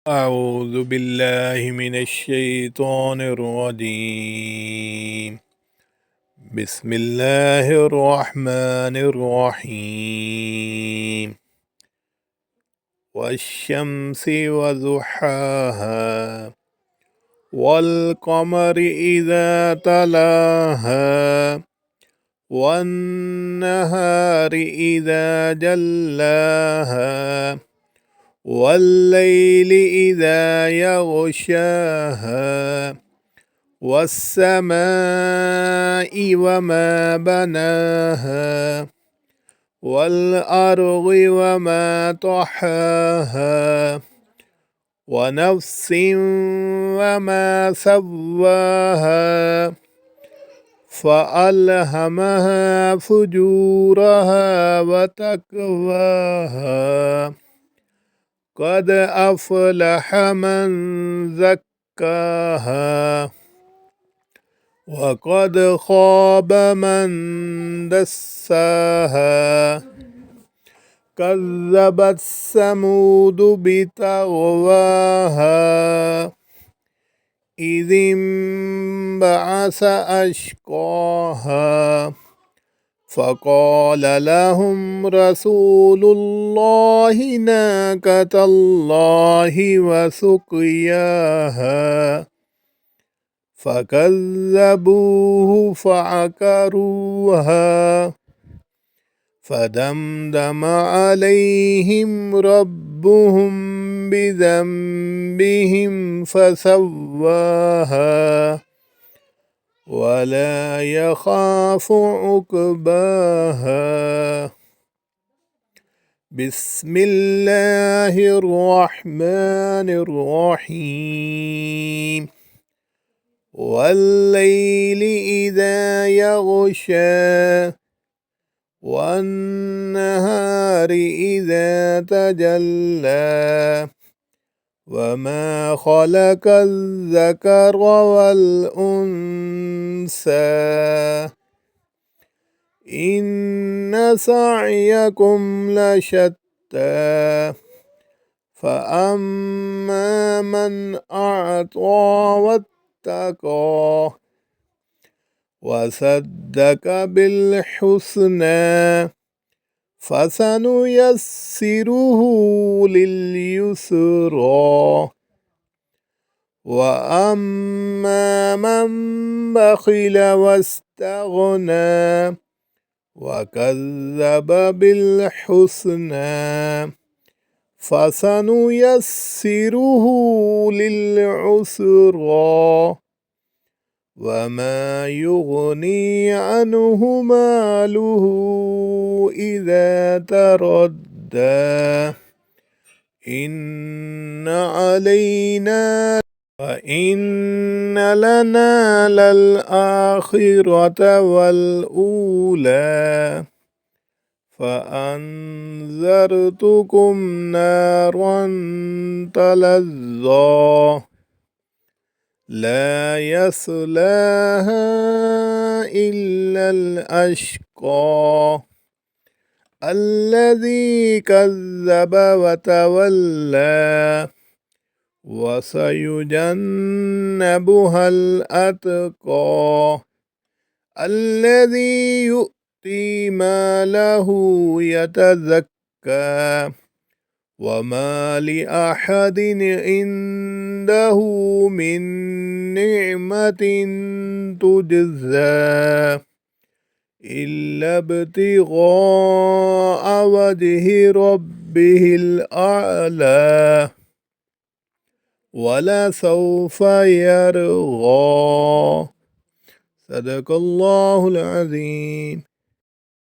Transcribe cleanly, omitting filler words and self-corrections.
أعوذ بالله من الشيطان الرجيم. بسم الله الرحمن الرحيم. والشمس وضحاها والقمر إذا تلاها والنهار إذا جلاها والليل إذا يغشاها والسماء وما بناها والأرض وما طحاها ونفس وما سواها فألهمها فجورها وتقواها قد أفلح من زكاها وقد خاب من دساها كذبت ثمود بطغواها إذ انبعث أشقاها فقال لهم رسول الله ناقة الله وسقياها فكذبوه فعقروها فدمدم عليهم ربهم بذنبهم فسواها ولا يخاف عقباها. بسم الله الرحمن الرحيم. والليل إذا يغشى والنهار إذا تجلى وما خلق الذكر والأنثى إن سعيكم لشتى فأما من أعطى واتقى وصدق بالحسنى فسنيسره لليسرى وأما من بخل واستغنى وكذب بالحسنى فسنيسره للعسرى وما يغني عنه ماله إذا تردى إن علينا وإن لنا للآخرة والأولى فأنذرتكم نارا تلظى لا يصلاها إلا الأشقى الذي كذب وتولى وسيجنبها الأتقى الذي يؤتي ماله يتزكى وما لأحد عنده من نعمة تجزى إلا ابتغاء وجه ربه الأعلى ولسوف يرضى. صدق الله العظيم.